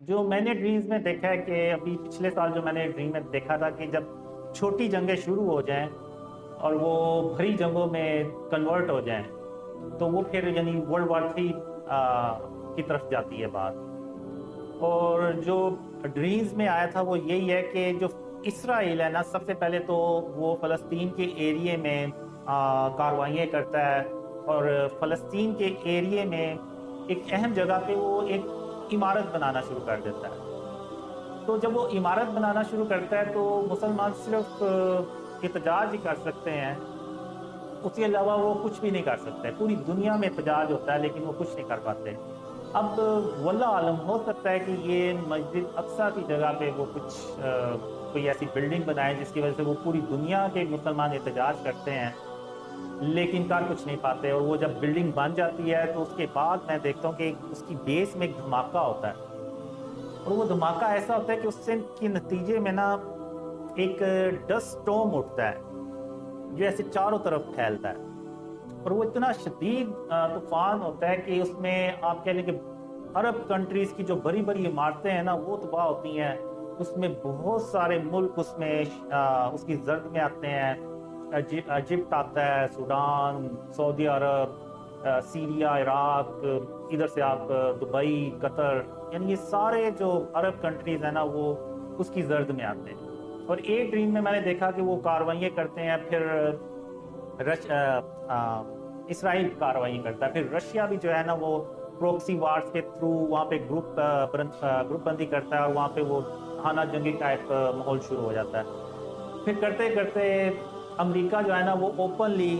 جو میں نے ڈریمز میں دیکھا ہے کہ ابھی پچھلے سال جو میں نے ڈریم میں دیکھا تھا کہ جب چھوٹی جنگیں شروع ہو جائیں اور وہ بھری جنگوں میں کنورٹ ہو جائیں تو وہ پھر یعنی ورلڈ وار 3 کی طرف جاتی ہے بات. اور جو ڈریمز میں آیا تھا وہ یہی ہے کہ جو اسرائیل ہے نا، سب سے پہلے تو وہ فلسطین کے ایریے میں کاروائیاں کرتا ہے، اور فلسطین کے ایریے میں ایک اہم جگہ پہ وہ ایک عمارت بنانا شروع کر دیتا ہے. تو جب وہ عمارت بنانا شروع کرتا ہے تو مسلمان صرف احتجاج ہی کر سکتے ہیں، اس کے علاوہ وہ کچھ بھی نہیں کر سکتے. پوری دنیا میں احتجاج ہوتا ہے لیکن وہ کچھ نہیں کر پاتے. اب واللہ عالم، ہو سکتا ہے کہ یہ مسجد اقصیٰ کی جگہ پہ وہ کچھ کوئی ایسی بلڈنگ بنائے جس کی وجہ سے وہ پوری دنیا کے مسلمان احتجاج کرتے ہیں لیکن کر کچھ نہیں پاتے. اور وہ جب بلڈنگ بن جاتی ہے تو اس کے بعد میں دیکھتا ہوں کہ اس کی بیس میں ایک دھماکہ ہوتا ہے، اور وہ دھماکہ ایسا ہوتا ہے کہ اس سے کے نتیجے میں نا ایک ڈسٹ اسٹارم اٹھتا ہے جو ایسے چاروں طرف پھیلتا ہے، اور وہ اتنا شدید طوفان ہوتا ہے کہ اس میں آپ کہہ لیں کہ عرب کنٹریز کی جو بڑی بڑی عمارتیں ہیں نا وہ تباہ ہوتی ہیں. اس میں بہت سارے ملک اس میں اس کی زرد میں آتے ہیں. ایجپٹ آتا ہے، سوڈان، سعودی عرب، سیریا، عراق، ادھر سے آپ دبئی، قطر، یعنی یہ سارے جو عرب کنٹریز ہیں نا وہ اس کی زرد میں آتے ہیں. اور ایک ڈریم میں نے دیکھا کہ وہ کاروائیاں کرتے ہیں، پھر اسرائیل کارروائی کرتا ہے، پھر رشیا بھی جو ہے نا وہ پروکسی وارز کے تھرو وہاں پہ گروپ بندی کرتا ہے، اور وہاں پہ وہ خانہ جنگی ٹائپ ماحول شروع ہو جاتا ہے. پھر کرتے کرتے امریکہ جو ہے نا وہ اوپنلی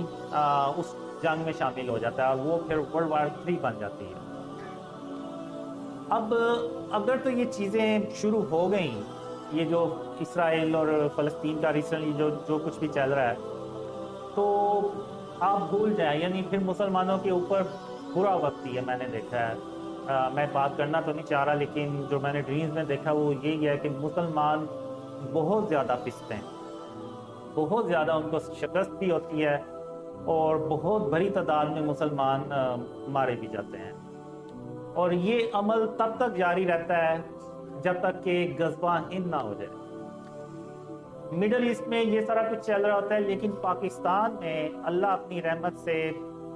اس جنگ میں شامل ہو جاتا ہے، اور وہ پھر ورلڈ وار 3 بن جاتی ہے. اب اگر تو یہ چیزیں شروع ہو گئیں، یہ جو اسرائیل اور فلسطین کا ریسنٹلی جو کچھ بھی چل رہا ہے، تو آپ بھول جائیں. یعنی پھر مسلمانوں کے اوپر برا وقت ہی ہے. میں نے دیکھا ہے، میں بات کرنا تو نہیں چاہ رہا لیکن جو میں نے ڈریمز میں دیکھا وہ یہی ہے کہ مسلمان بہت زیادہ پستے ہیں، بہت زیادہ ان کو شکست بھی ہوتی ہے، اور بہت بڑی تعداد میں مسلمان مارے بھی جاتے ہیں. اور یہ عمل تب تک جاری رہتا ہے جب تک کہ غزوہ ہند نہ ہو جائے. مڈل ایسٹ میں یہ سارا کچھ چل رہا ہوتا ہے، لیکن پاکستان میں اللہ اپنی رحمت سے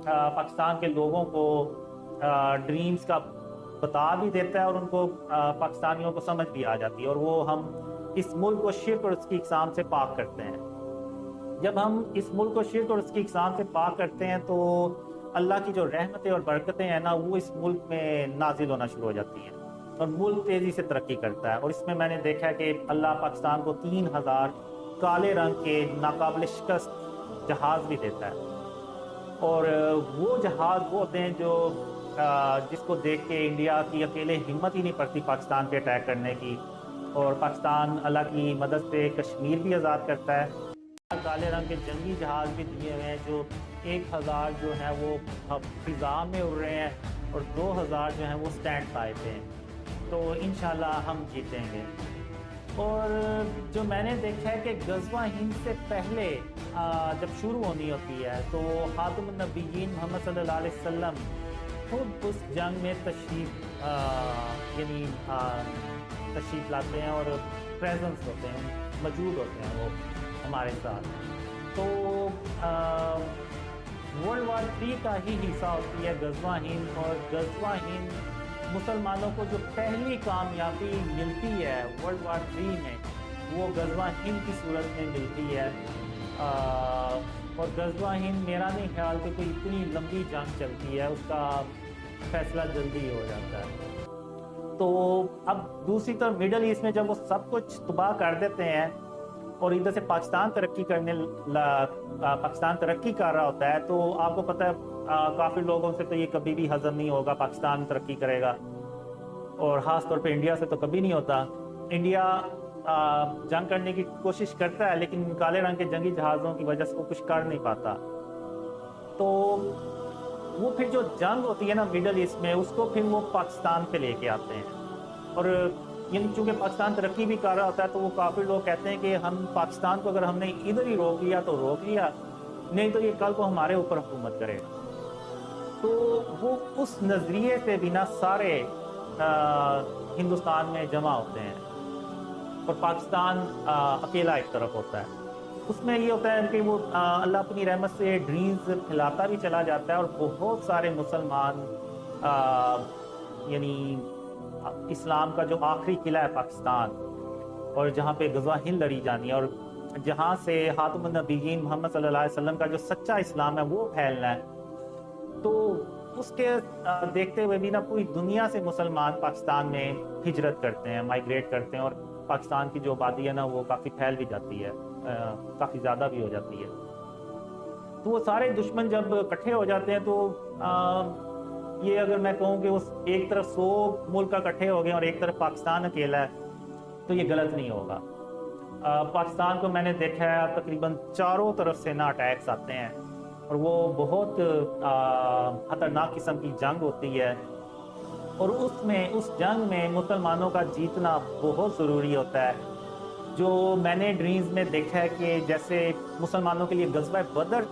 پاکستان کے لوگوں کو ڈریمز کا بتا بھی دیتا ہے، اور ان کو پاکستانیوں کو سمجھ بھی آ جاتی ہے، اور وہ ہم اس ملک کو شرک اور اس کی اقسام سے پاک کرتے ہیں. جب ہم اس ملک کو شرک اور اس کی اقسام سے پاک کرتے ہیں تو اللہ کی جو رحمتیں اور برکتیں ہیں نا وہ اس ملک میں نازل ہونا شروع ہو جاتی ہیں، اور ملک تیزی سے ترقی کرتا ہے. اور اس میں نے دیکھا ہے کہ اللہ پاکستان کو 3000 کالے رنگ کے ناقابل شکست جہاز بھی دیتا ہے. اور وہ جہاز وہ ہوتے ہیں جو جس کو دیکھ کے انڈیا کی اکیلے ہمت ہی نہیں پڑتی پاکستان پہ اٹیک کرنے کی. اور پاکستان اللہ کی مدد سے کشمیر بھی آزاد کرتا ہے. کالے رنگ کے جنگی جہاز بھی دیے ہوئے ہیں، جو 1000 جو ہیں وہ فضا میں اڑ رہے ہیں، اور 2000 جو ہیں وہ سٹینڈ بائی پہ ہیں. تو انشاءاللہ ہم جیتیں گے. اور جو میں نے دیکھا ہے کہ غزوہ ہند سے پہلے جب شروع ہونی ہوتی ہے تو خاتم النبیین محمد صلی اللہ علیہ وسلم خود اس جنگ میں تشریف لاتے ہیں، اور پریزنس ہوتے ہیں، موجود ہوتے ہیں وہ ہمارے ساتھ. تو ورلڈ وار 3 کا ہی حصہ ہوتی ہے غزوہ ہند. اور غزوہ ہند مسلمانوں کو جو پہلی کامیابی ملتی ہے ورلڈ وار 3 میں وہ غزوہ ہند کی صورت میں ملتی ہے. اور غزوہ ہند میرا نہیں خیال کہ کوئی اتنی لمبی جنگ چلتی ہے، اس کا فیصلہ جلدی ہو جاتا ہے. تو اب دوسری طرف مڈل ایسٹ میں جب وہ سب کچھ تباہ کر دیتے ہیں اور ادھر سے پاکستان ترقی کر رہا ہوتا ہے، تو آپ کو پتہ ہے کافی لوگوں سے تو یہ کبھی بھی ہضم نہیں ہوگا پاکستان ترقی کرے گا، اور خاص طور پہ انڈیا سے تو کبھی نہیں ہوتا. انڈیا جنگ کرنے کی کوشش کرتا ہے لیکن کالے رنگ کے جنگی جہازوں کی وجہ سے وہ کچھ کر نہیں پاتا. تو وہ پھر جو جنگ ہوتی ہے نا مڈل ایسٹ میں، اس کو پھر وہ پاکستان پہ لے کے آتے ہیں. اور یعنی چونکہ پاکستان ترقی بھی کر رہا ہوتا ہے تو وہ کافی لوگ کہتے ہیں کہ ہم پاکستان کو اگر ہم نے ادھر ہی روک لیا تو روک لیا، نہیں تو یہ کل کو ہمارے اوپر حکومت کرے گا. تو وہ اس نظریے سے بھی نا سارے ہندوستان میں جمع ہوتے ہیں اور پاکستان اکیلا ایک طرف ہوتا ہے. اس میں یہ ہوتا ہے کہ وہ اللہ اپنی رحمت سے ڈرینز پھیلاتا بھی چلا جاتا ہے اور بہت سارے مسلمان یعنی اسلام کا جو آخری قلعہ ہے پاکستان، اور جہاں پہ غزوہ ہند لڑی جانی ہے، اور جہاں سے خاتم النبیین محمد صلی اللہ علیہ وسلم کا جو سچا اسلام ہے وہ پھیلنا ہے، تو اس کے دیکھتے ہوئے بھی نا پوری دنیا سے مسلمان پاکستان میں ہجرت کرتے ہیں، مائگریٹ کرتے ہیں، اور پاکستان کی جو آبادی ہے نا وہ کافی پھیل بھی جاتی ہے، کافی زیادہ بھی ہو جاتی ہے. تو وہ سارے دشمن جب اکٹھے ہو جاتے ہیں تو یہ اگر میں کہوں کہ اس ایک طرف 100 ملک اکٹھے ہو گئے اور ایک طرف پاکستان اکیلا ہے تو یہ غلط نہیں ہوگا. پاکستان کو میں نے دیکھا ہے تقریباً چاروں طرف سے نا اٹیکس آتے ہیں اور وہ بہت خطرناک قسم کی جنگ ہوتی ہے، اور اس جنگ میں مسلمانوں کا جیتنا بہت ضروری ہوتا ہے. جو میں نے ڈریمز میں دیکھا ہے کہ جیسے مسلمانوں کے لیے غزوہ بدر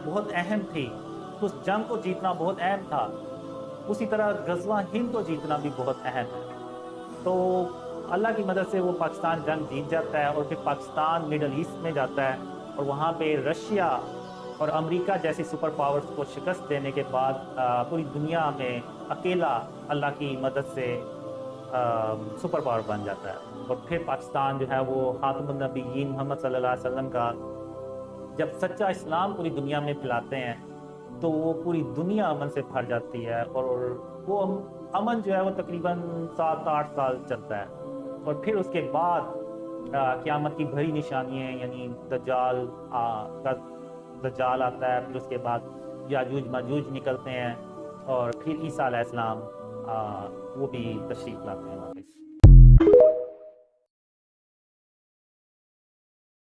بہت اہم تھی، تو اس جنگ کو جیتنا بہت اہم تھا، اسی طرح غزوہ ہند کو جیتنا بھی بہت اہم ہے. تو اللہ کی مدد سے وہ پاکستان جنگ جیت جاتا ہے اور پھر پاکستان مڈل ایسٹ میں جاتا ہے، اور وہاں پہ رشیا اور امریکہ جیسی سپر پاورز کو شکست دینے کے بعد پوری دنیا میں اکیلا اللہ کی مدد سے سپر پاور بن جاتا ہے. اور پھر پاکستان جو ہے وہ خاتم النبیین محمد صلی اللہ علیہ وسلم کا جب سچا اسلام پوری دنیا میں پھیلاتے ہیں تو وہ پوری دنیا امن سے بھر جاتی ہے، اور وہ امن جو ہے وہ تقریباً 7-8 سال چلتا ہے. اور پھر اس کے بعد قیامت کی بڑی نشانی ہے، یعنی دجال آتا ہے، پھر اس کے بعد یاجوج ماجوج نکلتے ہیں، اور پھر عیسیٰ علیہ السلام وہ بھی تشریف لاتے ہیں واپس.